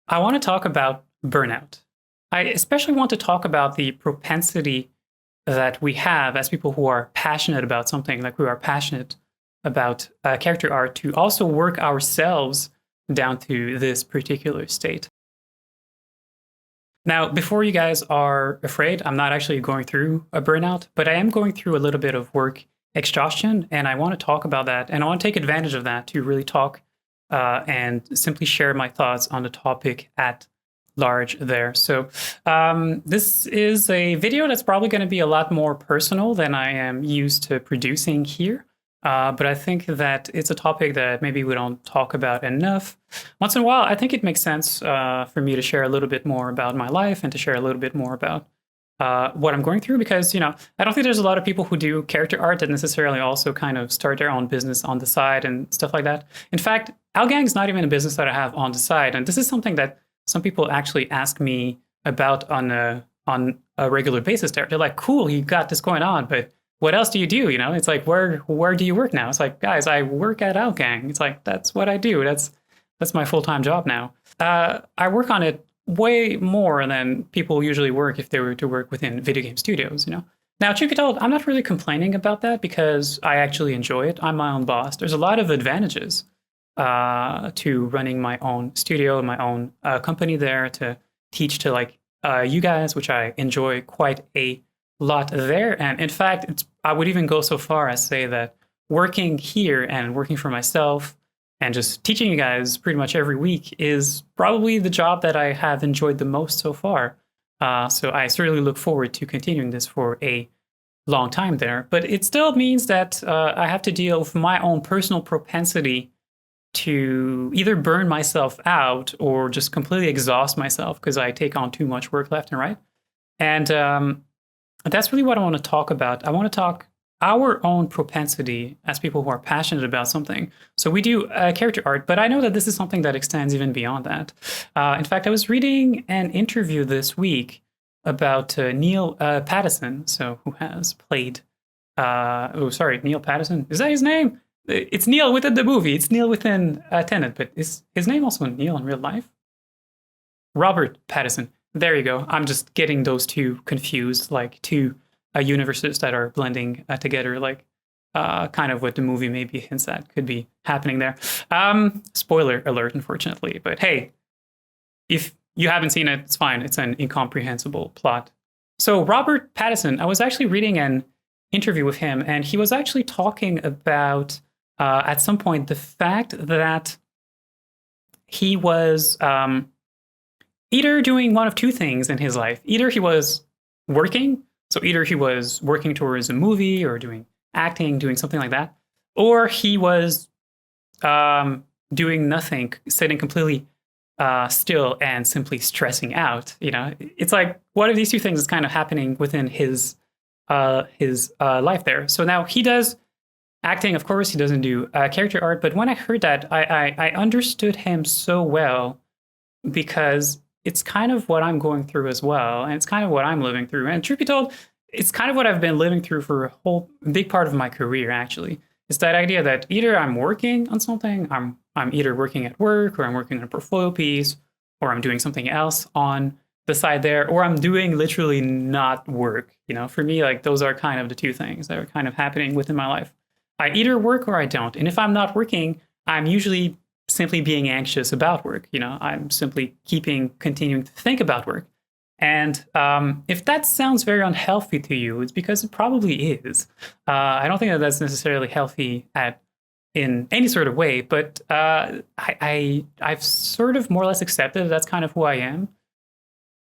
I want to talk about burnout. I especially want to talk about the propensity that we have as people who are passionate about something, like we are passionate about character art, to also work ourselves down to this particular state. Now, before you guys are afraid, I'm not actually going through a burnout, but I am going through a little bit of work exhaustion, and I want to talk about that. And I want to take advantage of that to really talk and simply share my thoughts on the topic at large there. So this is a video that's probably going to be a lot more personal than I am used to producing here. But I think that it's a topic that maybe we don't talk about enough. Once in a while, I think it makes sense for me to share a little bit more about my life and to share a little bit more about what I'm going through, because, you know, I don't think there's a lot of people who do character art that necessarily also kind of start their own business on the side and stuff like that. In fact, Outgang is not even a business that I have on the side. And this is something that some people actually ask me about on a regular basis. They're like, cool, you got this going on, but what else do you do? You know, it's like, where do you work now? It's like, guys, I work at Outgang. It's like, that's what I do. That's my full-time job now. I work on it way more than people usually work if they were to work within video game studios, you know? Now, truth be told, I'm not really complaining about that because I actually enjoy it. I'm my own boss. There's a lot of advantages to running my own studio, my own company there, to teach to like you guys, which I enjoy quite a lot there. And in fact, I would even go so far as say that working here and working for myself and just teaching you guys pretty much every week is probably the job that I have enjoyed the most so far. So I certainly look forward to continuing this for a long time there. But it still means that I have to deal with my own personal propensity to either burn myself out or just completely exhaust myself because I take on too much work left and right. And that's really what I want to talk about. I want to talk our own propensity as people who are passionate about something. So we do character art, but I know that this is something that extends even beyond that. In fact, I was reading an interview this week about Neil Pattinson, so who has played, Neil Pattinson. Is that his name? It's Neil within the movie. It's Neil within Tenet, but is his name also Neil in real life? Robert Pattinson. There you go. I'm just getting those two confused, like two universes that are blending together, like kind of what the movie maybe hints at could be happening there. Spoiler alert, unfortunately. But hey, if you haven't seen it, it's fine. It's an incomprehensible plot. So Robert Pattinson, I was actually reading an interview with him, and he was actually talking about, at some point, the fact that he was either doing one of two things in his life. Either he was working, so either he was working towards a movie or doing acting, doing something like that, or he was doing nothing, sitting completely still and simply stressing out. You know, it's like one of these two things is kind of happening within his life there. So now he does acting, of course. He doesn't do character art, but when I heard that, I understood him so well because it's kind of what I'm going through as well. And it's kind of what I'm living through. And truth be told, it's kind of what I've been living through for a whole big part of my career, actually. It's that idea that either I'm working on something, I'm either working at work, or I'm working on a portfolio piece, or I'm doing something else on the side there, or I'm doing literally not work. You know, for me, like those are kind of the two things that are kind of happening within my life. I either work or I don't. And if I'm not working, I'm usually simply being anxious about work. You know, I'm simply continuing to think about work. And if that sounds very unhealthy to you, it's because it probably is. I don't think that that's necessarily healthy in any sort of way, but I've sort of more or less accepted that's kind of who I am.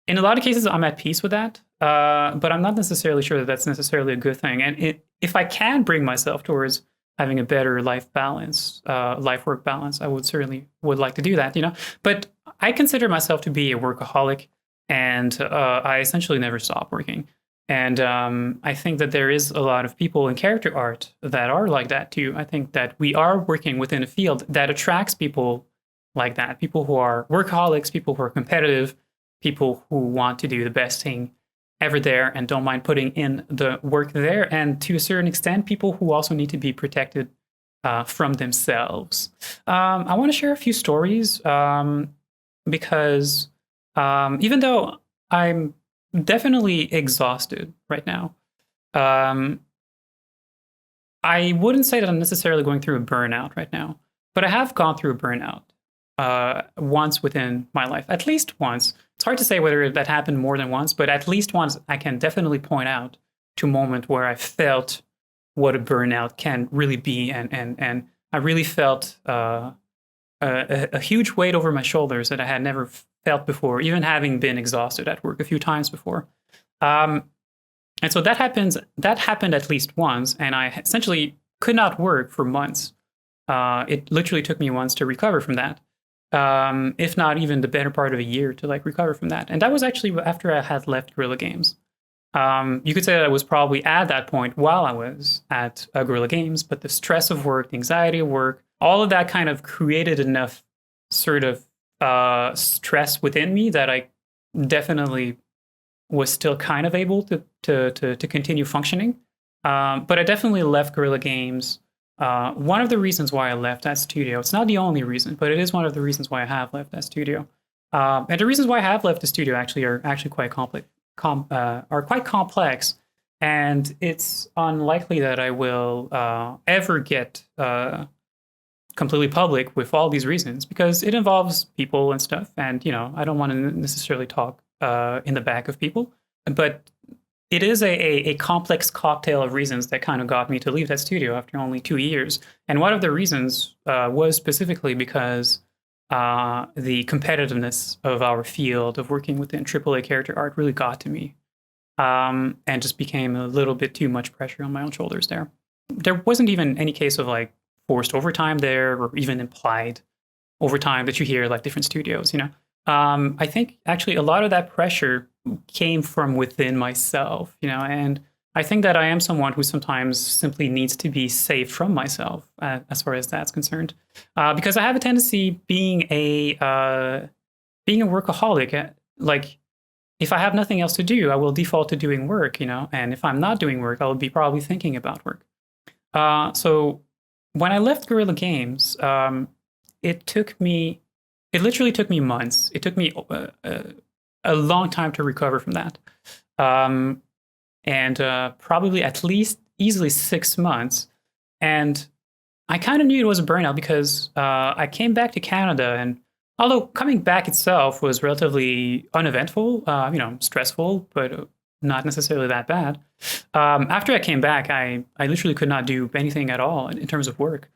In a lot of cases, I'm at peace with that, but I'm not necessarily sure that that's necessarily a good thing. And if I can bring myself towards having a better life balance, life-work balance, I would like to do that, you know. But I consider myself to be a workaholic, and I essentially never stop working. And I think that there is a lot of people in character art that are like that too. I think that we are working within a field that attracts people like that, people who are workaholics, people who are competitive, people who want to do the best thing ever there and don't mind putting in the work there. And to a certain extent, people who also need to be protected from themselves. I want to share a few stories because even though I'm definitely exhausted right now, um, I wouldn't say that I'm necessarily going through a burnout right now, but I have gone through a burnout once within my life, at least once. It's hard to say whether that happened more than once, but at least once I can definitely point out to a moment where I felt what a burnout can really be, and I really felt a huge weight over my shoulders that I had never felt before, even having been exhausted at work a few times before. Um, and so that happens. That happened at least once, and I essentially could not work for months. It literally took me months to recover from that, if not even the better part of a year to like recover from that. And that was actually after I had left Guerrilla Games. You could say that I was probably at that point while I was at Guerrilla Games, but the stress of work, the anxiety of work, all of that kind of created enough sort of stress within me that I definitely was still kind of able to continue functioning. But I definitely left Guerrilla Games. One of the reasons why I left that studio, it's not the only reason, but it is one of the reasons why I have left that studio. And the reasons why I have left the studio are actually quite are quite complex, and it's unlikely that I will ever get completely public with all these reasons, because it involves people and stuff, and I don't want to necessarily talk in the back of people, but it is a complex cocktail of reasons that kind of got me to leave that studio after only 2 years. And one of the reasons was specifically because the competitiveness of our field of working within AAA character art really got to me, and just became a little bit too much pressure on my own shoulders there. There wasn't even any case of like forced overtime there, or even implied overtime that you hear like different studios, I think actually a lot of that pressure came from within myself, and I think that I am someone who sometimes simply needs to be saved from myself, as far as that's concerned, because I have a tendency, being a workaholic, like if I have nothing else to do, I will default to doing work, and if I'm not doing work, I'll be probably thinking about work. So when I left Guerrilla Games, it literally took me months. It took me a long time to recover from that. And probably at least easily 6 months. And I kind of knew it was a burnout because I came back to Canada, and although coming back itself was relatively uneventful, stressful, but not necessarily that bad. After I came back, I literally could not do anything at all in terms of work.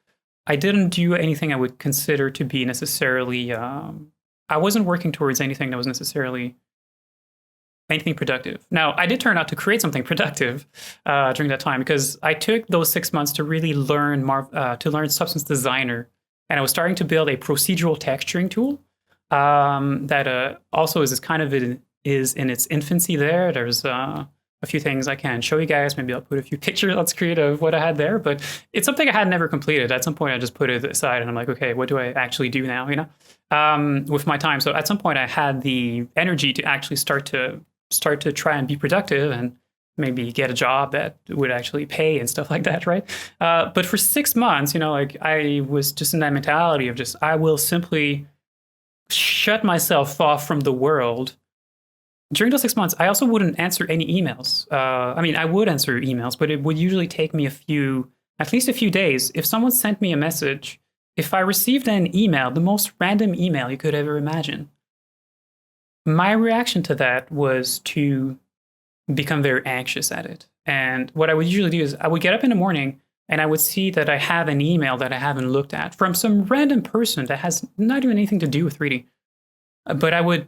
I didn't do anything I would consider to be necessarily, I wasn't working towards anything that was necessarily anything productive. Now, I did turn out to create something productive during that time, because I took those 6 months to really learn Substance Designer, and I was starting to build a procedural texturing tool that also is in its infancy there. There's a few things I can show you guys. Maybe I'll put a few pictures on screen of what I had there, but it's something I had never completed. At some point, I just put it aside, and I'm like, okay, what do I actually do now, with my time? So at some point, I had the energy to actually start to try and be productive and maybe get a job that would actually pay and stuff like that, right? But for 6 months, like I was just in that mentality of just, I will simply shut myself off from the world. During those 6 months, I also wouldn't answer any emails. I would answer emails, but it would usually take me at least a few days. If someone sent me a message, if I received an email, the most random email you could ever imagine, my reaction to that was to become very anxious at it. And what I would usually do is I would get up in the morning and I would see that I have an email that I haven't looked at from some random person that has not even anything to do with reading. But I would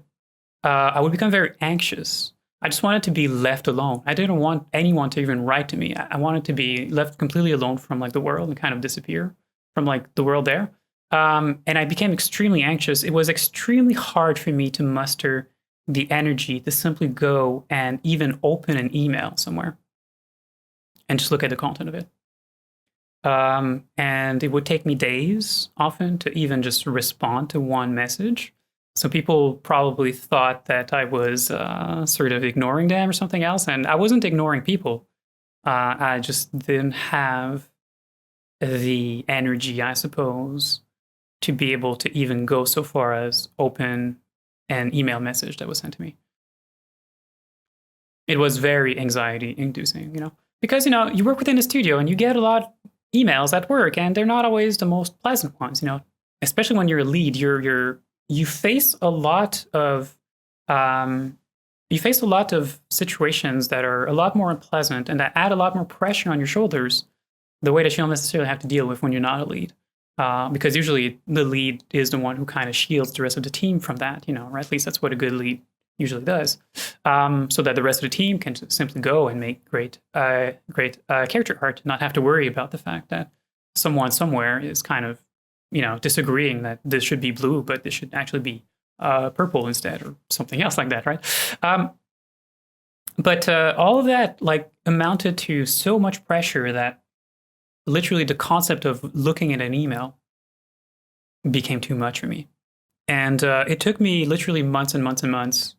become very anxious. I just wanted to be left alone. I didn't want anyone to even write to me. I wanted to be left completely alone from like the world and kind of disappear from like the world there. And I became extremely anxious. It was extremely hard for me to muster the energy to simply go and even open an email somewhere and just look at the content of it. And it would take me days often to even just respond to one message. So people probably thought that I was sort of ignoring them or something else. And I wasn't ignoring people. I just didn't have the energy, I suppose, to be able to even go so far as open an email message that was sent to me. It was very anxiety inducing, because, you work within a studio and you get a lot of emails at work, and they're not always the most pleasant ones, especially when you're a lead. You face a lot of situations that are a lot more unpleasant and that add a lot more pressure on your shoulders, the way that you don't necessarily have to deal with when you're not a lead. Because usually the lead is the one who kind of shields the rest of the team from that, or at least that's what a good lead usually does, so that the rest of the team can simply go and make great character art, not have to worry about the fact that someone somewhere is kind of, disagreeing that this should be blue, but this should actually be purple instead, or something else like that, right? But all of that amounted to so much pressure that literally the concept of looking at an email became too much for me. And it took me literally months and months and months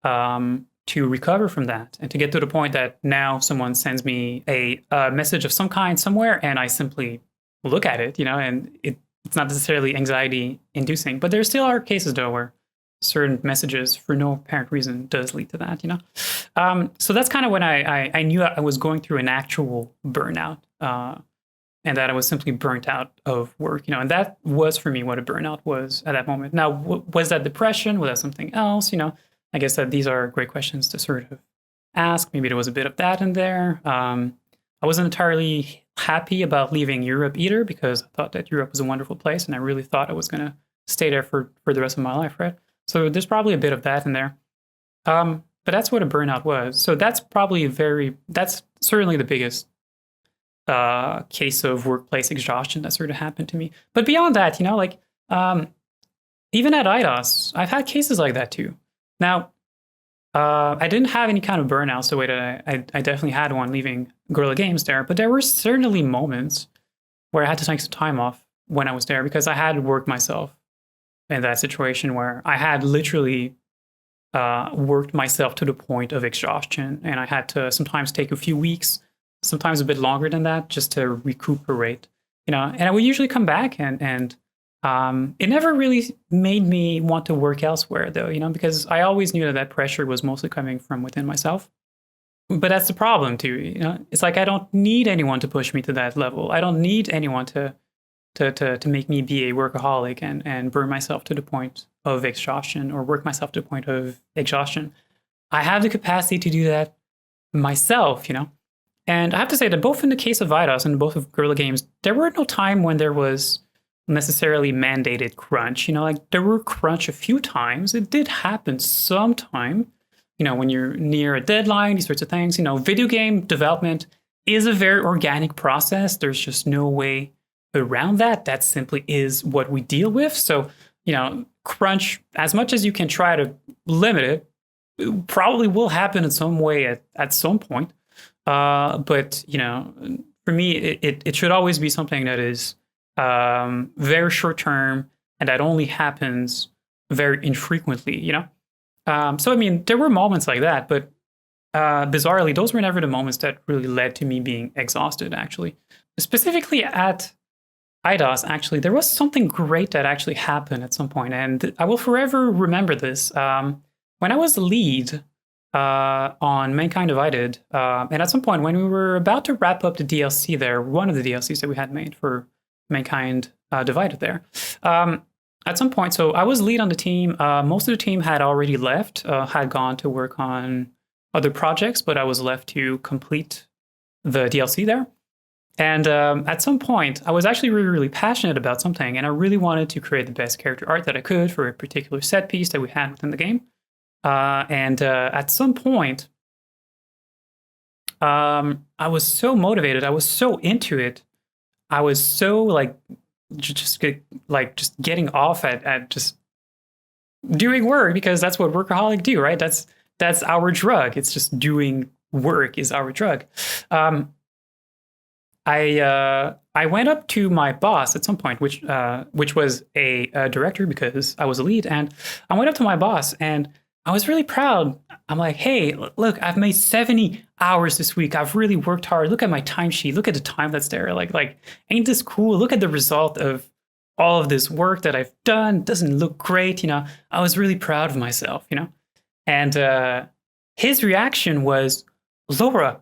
to recover from that, and to get to the point that now someone sends me a message of some kind somewhere, and I simply look at it, and it's not necessarily anxiety inducing. But there still are cases, though, where certain messages for no apparent reason does lead to that, So that's kind of when I knew I was going through an actual burnout, and that I was simply burnt out of work, and that was for me what a burnout was at that moment. Now, was that depression? Was that something else? I guess that these are great questions to sort of ask. Maybe there was a bit of that in there. I wasn't entirely happy about leaving Europe either, because I thought that Europe was a wonderful place, and I really thought I was going to stay there for the rest of my life, right? So there's probably a bit of that in there. But that's what a burnout was. So that's certainly the biggest case of workplace exhaustion that sort of happened to me. But beyond that, even at IDOS, I've had cases like that too. Now, I didn't have any kind of burnouts the way that I definitely had one leaving Guerrilla Games there, but there were certainly moments where I had to take some time off when I was there, because I had worked myself in that situation where I had literally worked myself to the point of exhaustion, and I had to sometimes take a few weeks, sometimes a bit longer than that, just to recuperate, and I would usually come back and it never really made me want to work elsewhere, though, because I always knew that pressure was mostly coming from within myself. But that's the problem too, It's like I don't need anyone to push me to that level. I don't need anyone to make me be a workaholic and burn myself to the point of exhaustion, or work myself to the point of exhaustion. I have the capacity to do that myself, And I have to say that both in the case of IDOS and both of Guerrilla Games, there were no time when there was necessarily mandated crunch. There were crunch a few times. It did happen sometime, when you're near a deadline, these sorts of things. Video game development is a very organic process. There's just no way around that. That simply is what we deal with. So, crunch, as much as you can try to limit it, probably will happen in some way at some point. But, for me, it should always be something that is very short term, and that only happens very infrequently, So, there were moments like that, but bizarrely, those were never the moments that really led to me being exhausted, actually. Specifically at IDOS, actually, there was something great that actually happened at some point, and I will forever remember this. When I was the lead on Mankind Divided, and at some point when we were about to wrap up the DLC there, one of the DLCs that we had made for Mankind Divided there, at some point, so I was lead on the team. Most of the team had already left, had gone to work on other projects, but I was left to complete the DLC there. And at some point, I was actually really, really passionate about something, and I really wanted to create the best character art that I could for a particular set piece that we had within the game. And at some point, I was so motivated. I was so into it. I was so just getting off at just doing work, because that's what workaholics do, right? That's our drug. It's just doing work is our drug. I went up to my boss at some point, which was a director, because I was a lead, and I went up to my boss and I was really proud. I'm like, hey, look, I've made 70 hours this week. I've really worked hard. Look at my timesheet. Look at the time that's there. Like, ain't this cool? Look at the result of all of this work that I've done doesn't look great. I was really proud of myself, And his reaction was, Laura,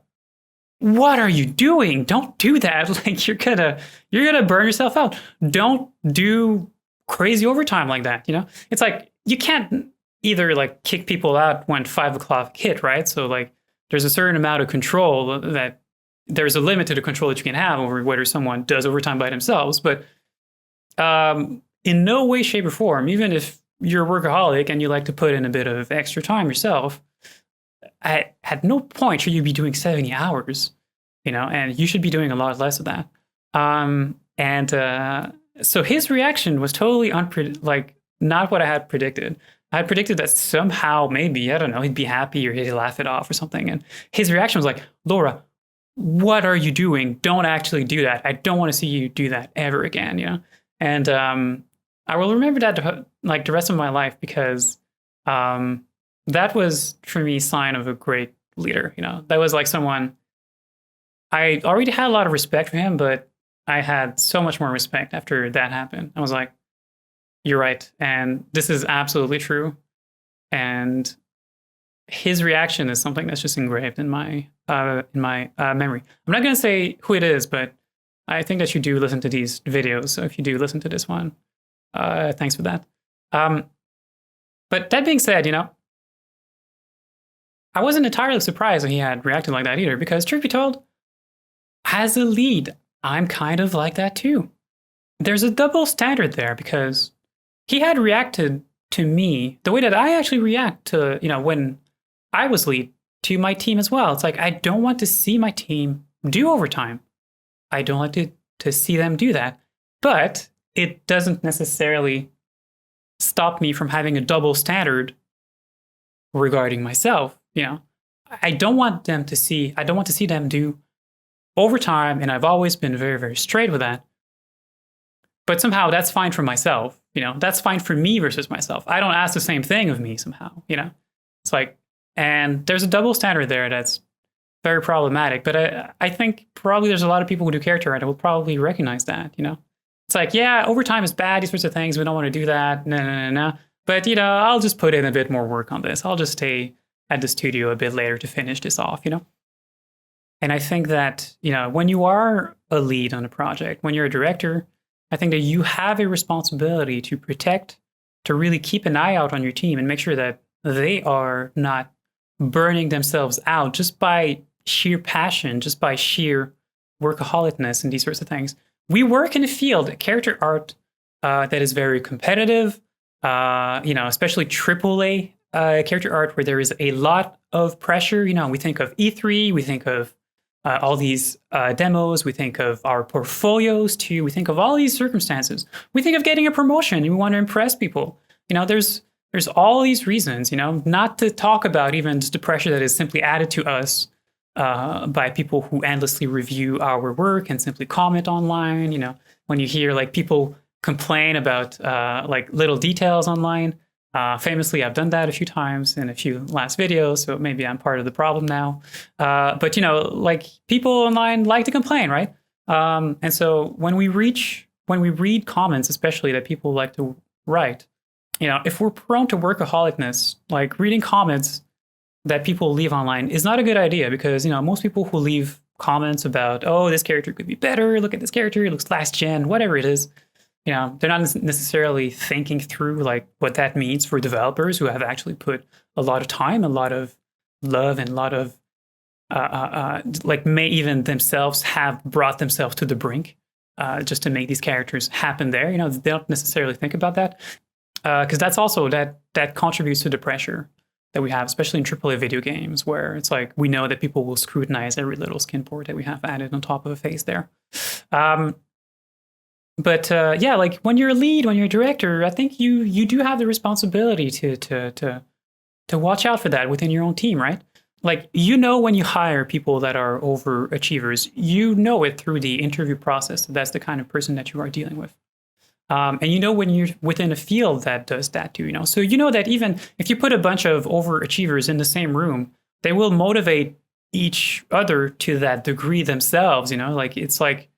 what are you doing? Don't do that. Like you're gonna burn yourself out. Don't do crazy overtime like that. It's like you can't either like kick people out when 5 o'clock hit, right? So like there's a certain amount of control that there's a limit to the control that you can have over whether someone does overtime by themselves. But in no way, shape, or form, even if you're a workaholic and you like to put in a bit of extra time yourself, at no point should you be doing 70 hours, and you should be doing a lot less of that. So his reaction was totally not what I had predicted. I had predicted that somehow, maybe, I don't know, he'd be happy or he'd laugh it off or something. And his reaction was like, Laura, what are you doing? Don't actually do that. I don't want to see you do that ever again, And I will remember that like the rest of my life, because that was, for me, a sign of a great leader. That was like someone, I already had a lot of respect for him, but I had so much more respect after that happened. I was like, you're right. And this is absolutely true. And his reaction is something that's just engraved in my memory. I'm not going to say who it is, but I think that you do listen to these videos. So if you do listen to this one, thanks for that. But that being said, I wasn't entirely surprised that he had reacted like that either, because truth be told, as a lead, I'm kind of like that too. There's a double standard there, because he had reacted to me the way that I actually react to, when I was lead, to my team as well. It's like, I don't want to see my team do overtime. I don't like to see them do that. But it doesn't necessarily stop me from having a double standard regarding myself. I don't want to see them do overtime, and I've always been very, very straight with that. But somehow that's fine for myself. That's fine for me versus myself. I don't ask the same thing of me somehow. It's like, and there's a double standard there that's very problematic. But I think probably there's a lot of people who do character writing will probably recognize that. It's like, yeah, overtime is bad, these sorts of things. We don't want to do that. No. But, I'll just put in a bit more work on this. I'll just stay at the studio a bit later to finish this off, And I think that, when you are a lead on a project, when you're a director, I think that you have a responsibility to protect, to really keep an eye out on your team and make sure that they are not burning themselves out just by sheer passion, just by sheer workaholicness and these sorts of things. We work in a field, character art, that is very competitive, especially AAA character art, where there is a lot of pressure. We think of E3, we think of all these demos, we think of our portfolios too, we think of all these circumstances. We think of getting a promotion and we want to impress people. There's all these reasons, not to talk about even just the pressure that is simply added to us by people who endlessly review our work and simply comment online. When you hear like people complain about like little details online. Famously, I've done that a few times in a few last videos, so maybe I'm part of the problem now. But like people online like to complain, right? And so when we read comments, especially that people like to write, if we're prone to workaholicness, like reading comments that people leave online is not a good idea, because most people who leave comments about, oh, this character could be better, look at this character, it looks last gen, whatever it is, they're not necessarily thinking through like what that means for developers who have actually put a lot of time, a lot of love, and a lot of like may even themselves have brought themselves to the brink just to make these characters happen there. They don't necessarily think about that, because that's also that contributes to the pressure that we have, especially in AAA video games, where it's like we know that people will scrutinize every little skin port that we have added on top of a face there. But yeah, like when you're a lead, when you're a director, I think you do have the responsibility to watch out for that within your own team, right? Like, when you hire people that are overachievers, it through the interview process. That's the kind of person that you are dealing with. And when you're within a field that does that too, So that even if you put a bunch of overachievers in the same room, they will motivate each other to that degree themselves, Like, it's like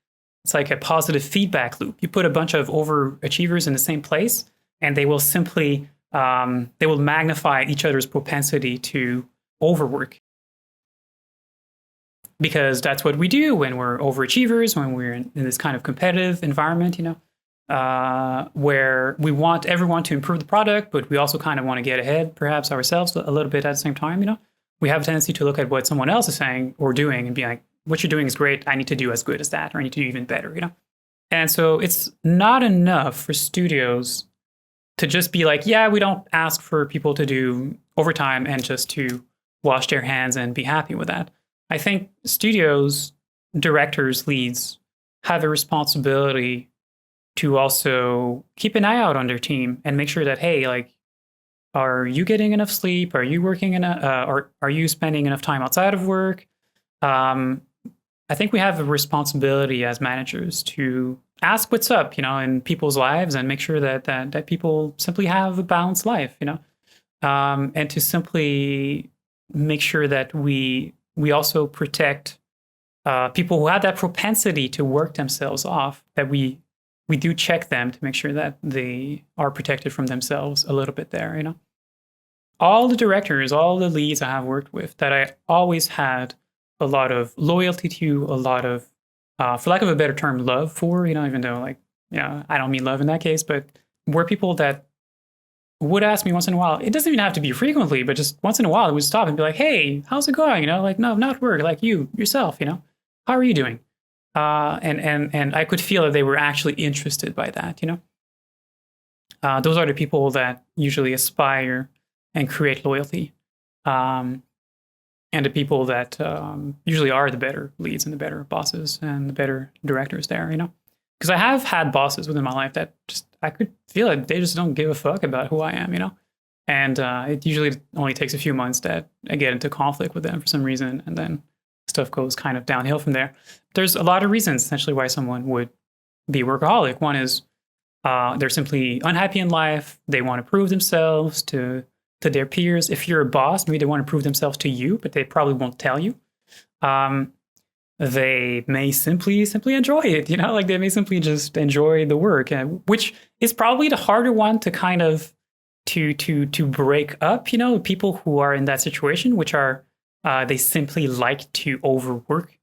it's like a positive feedback loop. You put a bunch of overachievers in the same place, and they will simply they will magnify each other's propensity to overwork, because that's what we do when we're overachievers, when we're in this kind of competitive environment, where we want everyone to improve the product, but we also kind of want to get ahead, perhaps ourselves a little bit at the same time. We have a tendency to look at what someone else is saying or doing and be like, what you're doing is great. I need to do as good as that, or I need to do even better, And so it's not enough for studios to just be like, yeah, we don't ask for people to do overtime and just to wash their hands and be happy with that. I think studios, directors, leads have a responsibility to also keep an eye out on their team and make sure that, hey, like, are you getting enough sleep? Are you working enough? Or are you spending enough time outside of work? I think we have a responsibility as managers to ask what's up, in people's lives, and make sure that people simply have a balanced life, and to simply make sure that we also protect people who have that propensity to work themselves off, that we do check them to make sure that they are protected from themselves a little bit there, All the directors, all the leads I have worked with, that I always had a lot of loyalty to, a lot of, for lack of a better term, love for, even though, like, I don't mean love in that case, but were people that would ask me once in a while. It doesn't even have to be frequently, but just once in a while, it would stop and be like, hey, how's it going? Like, no, not work, like yourself, how are you doing? And I could feel that they were actually interested by that, Those are the people that usually aspire and create loyalty. And the people that usually are the better leads and the better bosses and the better directors there, Because I have had bosses within my life that just, I could feel it. They just don't give a fuck about who I am, And it usually only takes a few months that I get into conflict with them for some reason, and then stuff goes kind of downhill from there. There's a lot of reasons, essentially, why someone would be a workaholic. One is they're simply unhappy in life. They want to prove themselves to their peers. If you're a boss, maybe they want to prove themselves to you, but they probably won't tell you. They may simply enjoy it, like they may simply just enjoy the work, which is probably the harder one to kind of to break up, people who are in that situation, which are they simply like to overwork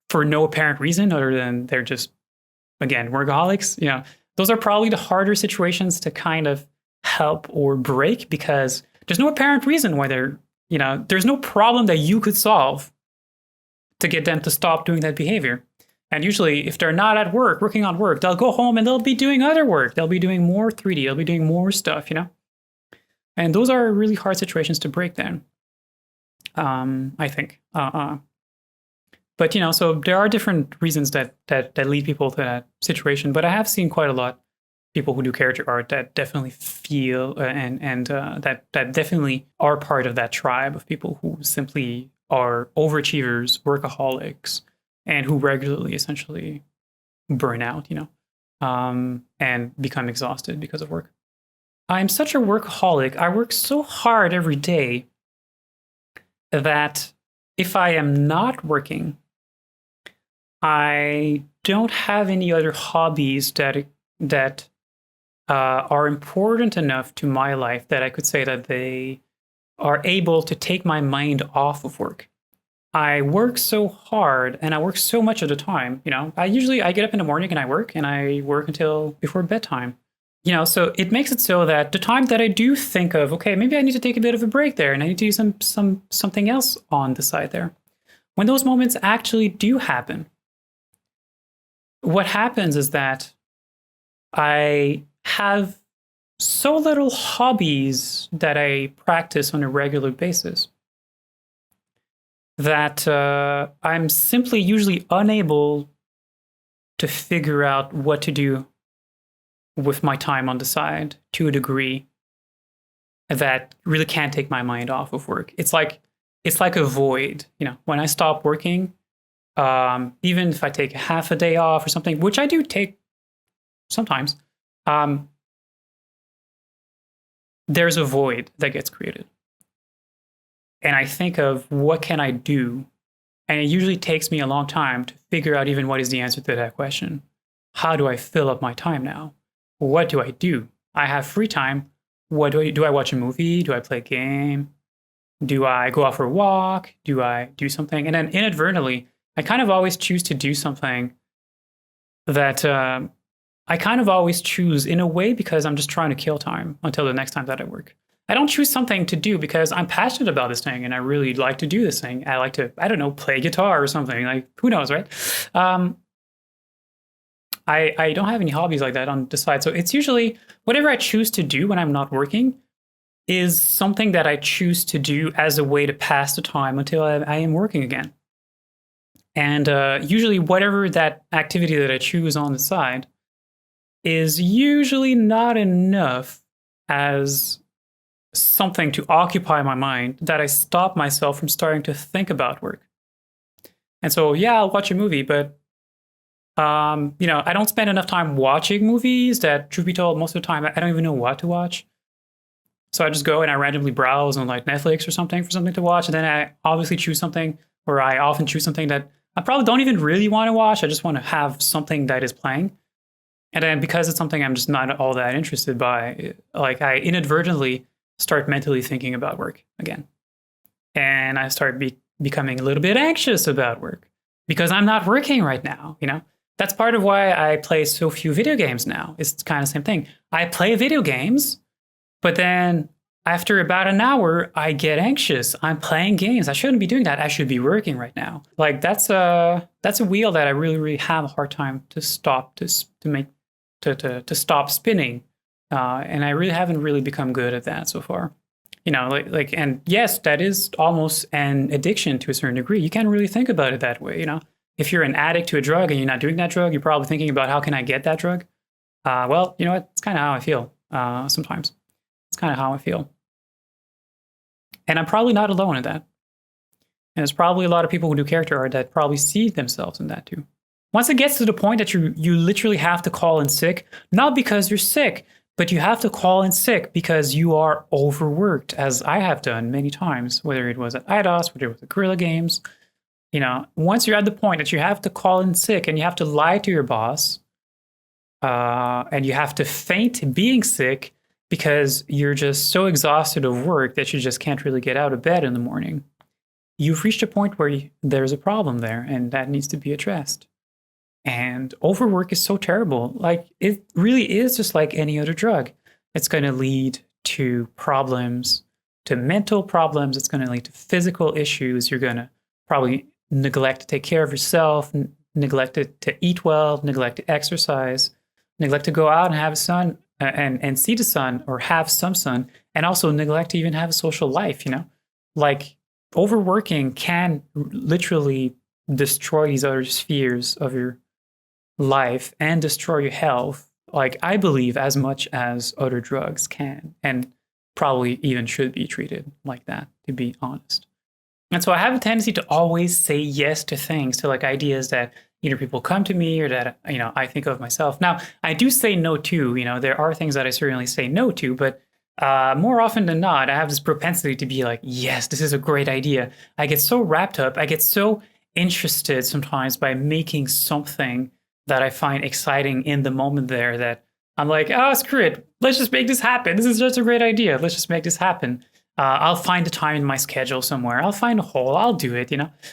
for no apparent reason other than they're just, again, workaholics. Those are probably the harder situations to kind of help or break, because there's no apparent reason why they're, there's no problem that you could solve to get them to stop doing that behavior. And usually, if they're not at work, working on work, they'll go home and they'll be doing other work. They'll be doing more 3D. They'll be doing more stuff, And those are really hard situations to break down, I think. But, so there are different reasons that lead people to that situation. But I have seen quite a lot people who do character art that definitely feel and that definitely are part of that tribe of people who simply are overachievers, workaholics, and who regularly essentially burn out, and become exhausted because of work. I'm such a workaholic. I work so hard every day that if I am not working, I don't have any other hobbies that are important enough to my life that I could say that they are able to take my mind off of work. I work so hard and I work so much at a time. I get up in the morning and I work until before bedtime. So it makes it so that the time that I do think of, okay, maybe I need to take a bit of a break there and I need to do something else on the side there. When those moments actually do happen, what happens is that I have so little hobbies that I practice on a regular basis that I'm simply usually unable to figure out what to do with my time on the side to a degree that really can't take my mind off of work. It's like a void. When I stop working, even if I take half a day off or something, which I do take sometimes, there's a void that gets created. And I think of what can I do And it usually takes me a long time to figure out even what is the answer to that question. How do I fill up my time now? What do I do? I have free time. What do I do? Do I watch a movie? Do I play a game? Do I go out for a walk? Do I do something? And then inadvertently, I kind of always choose to do something that I kind of always choose in a way because I'm just trying to kill time until the next time that I work. I don't choose something to do because I'm passionate about this thing and I really like to do this thing. I like to, I don't know, play guitar or something. Like, who knows, right? I don't have any hobbies like that on the side. So it's usually whatever I choose to do when I'm not working is something that I choose to do as a way to pass the time until I am working again. And usually whatever that activity that I choose on the side is usually not enough as something to occupy my mind that I stop myself from starting to think about work. And so, yeah, I'll watch a movie, but I don't spend enough time watching movies that, truth be told, most of the time I don't even know what to watch. So I just go and I randomly browse on like Netflix or something for something to watch. And then I obviously choose something, or I often choose something that I probably don't even really want to watch. I just want to have something that is playing. And then because it's something I'm just not all that interested by, like I inadvertently start mentally thinking about work again. And I start becoming a little bit anxious about work because I'm not working right now, That's part of why I play so few video games now. It's kind of the same thing. I play video games, but then after about an hour, I get anxious. I'm playing games. I shouldn't be doing that. I should be working right now. Like that's a wheel that I really, really have a hard time to stop to stop spinning. And I really haven't really become good at that so far. And yes, that is almost an addiction to a certain degree. You can't really think about it that way, If you're an addict to a drug and you're not doing that drug, you're probably thinking about how can I get that drug? Well, you know what? It's kind of how I feel sometimes. It's kind of how I feel. And I'm probably not alone in that. And there's probably a lot of people who do character art that probably see themselves in that too. Once it gets to the point that you literally have to call in sick, not because you're sick, but you have to call in sick because you are overworked, as I have done many times, whether it was at IDOS, whether it was at Guerrilla Games. Once you're at the point that you have to call in sick and you have to lie to your boss, and you have to feint being sick because you're just so exhausted of work that you just can't really get out of bed in the morning, you've reached a point where there's a problem there and that needs to be addressed. And overwork is so terrible. Like, it really is just like any other drug. It's going to lead to problems, to mental problems. It's going to lead to physical issues. You're going to probably neglect to take care of yourself, neglect to eat well, neglect to exercise, neglect to go out and have a sun and see the sun or have some sun, and also neglect to even have a social life, Like, overworking can literally destroy these other spheres of your life and destroy your health, like I believe as much as other drugs can, and probably even should be treated like that, to be honest. And so I have a tendency to always say yes to things, to like ideas that either people come to me or that, I think of myself. Now, I do say no to, there are things that I certainly say no to, but more often than not, I have this propensity to be like, yes, this is a great idea. I get so wrapped up. I get so interested sometimes by making something that I find exciting in the moment there that I'm like, oh, screw it. Let's just make this happen. This is just a great idea. Let's just make this happen. I'll find a time in my schedule somewhere. I'll find a hole. I'll do it.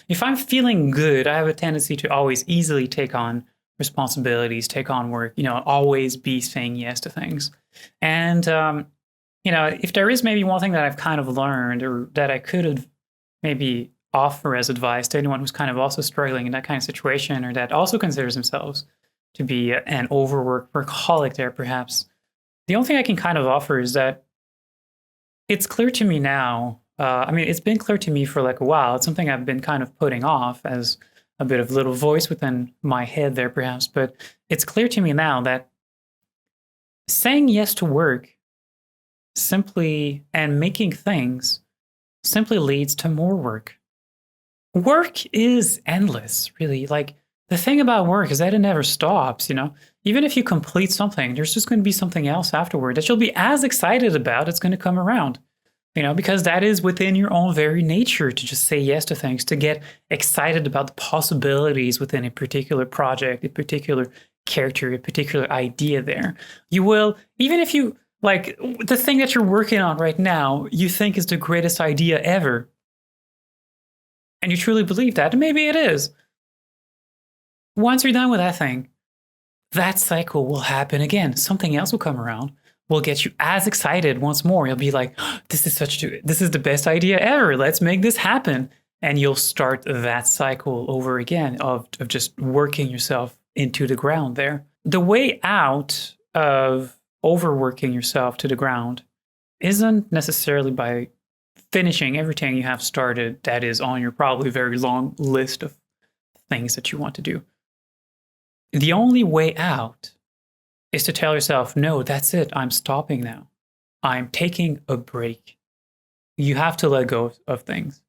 If I'm feeling good, I have a tendency to always easily take on responsibilities, take on work, always be saying yes to things. And, if there is maybe one thing that I've kind of learned or that I could have maybe offer as advice to anyone who's kind of also struggling in that kind of situation, or that also considers themselves to be an overworked workaholic there, perhaps. The only thing I can kind of offer is that it's clear to me now. It's been clear to me for like a while. It's something I've been kind of putting off as a bit of little voice within my head there, perhaps. But it's clear to me now that saying yes to work simply and making things simply leads to more work. Work is endless, really. Like, the thing about work is that it never stops, Even if you complete something, there's just going to be something else afterward that you'll be as excited about. It's going to come around. because that is within your own very nature to just say yes to things, to get excited about the possibilities within a particular project, a particular character, a particular idea there. You will, even if you, like, the thing that you're working on right now, you think is the greatest idea ever. And you truly believe that, and maybe it is. Once you're done with that thing, that cycle will happen again. Something else will come around, will get you as excited once more. You'll be like, this is the best idea ever. Let's make this happen. And you'll start that cycle over again of just working yourself into the ground there. The way out of overworking yourself to the ground isn't necessarily by finishing everything you have started that is on your probably very long list of things that you want to do. The only way out is to tell yourself, no, that's it. I'm stopping now. I'm taking a break. You have to let go of things.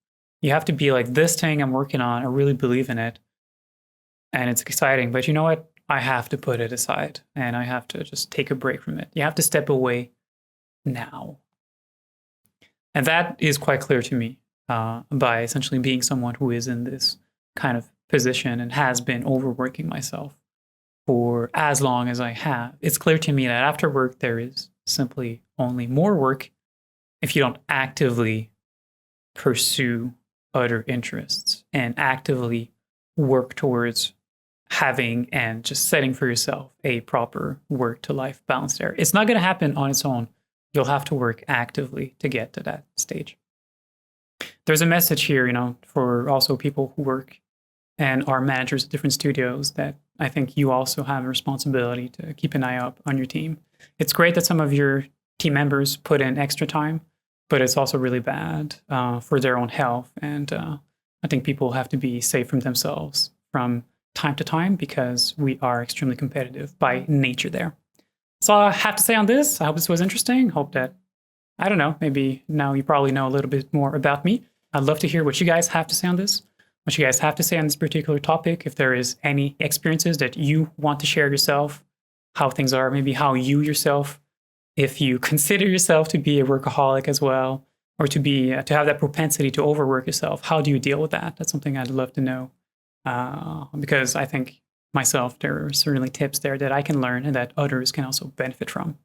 You have to be like, this thing I'm working on, I really believe in it. And it's exciting, but you know what? I have to put it aside and I have to just take a break from it. You have to step away now. And that is quite clear to me by essentially being someone who is in this kind of position and has been overworking myself for as long as I have. It's clear to me that after work, there is simply only more work if you don't actively pursue other interests and actively work towards having and just setting for yourself a proper work-to-life balance there. It's not going to happen on its own. You'll have to work actively to get to that stage. There's a message here, for also people who work and are managers at different studios that I think you also have a responsibility to keep an eye up on your team. It's great that some of your team members put in extra time, but it's also really bad for their own health. And I think people have to be safe from themselves from time to time because we are extremely competitive by nature there. So I have to say on this, I hope this was interesting. Hope that, I don't know, maybe now you probably know a little bit more about me. I'd love to hear what you guys have to say on this, what you guys have to say on this particular topic. If there is any experiences that you want to share yourself, how things are, maybe how you yourself, if you consider yourself to be a workaholic as well, or to have that propensity to overwork yourself, how do you deal with that? That's something I'd love to know. Because I think myself, there are certainly tips there that I can learn and that others can also benefit from.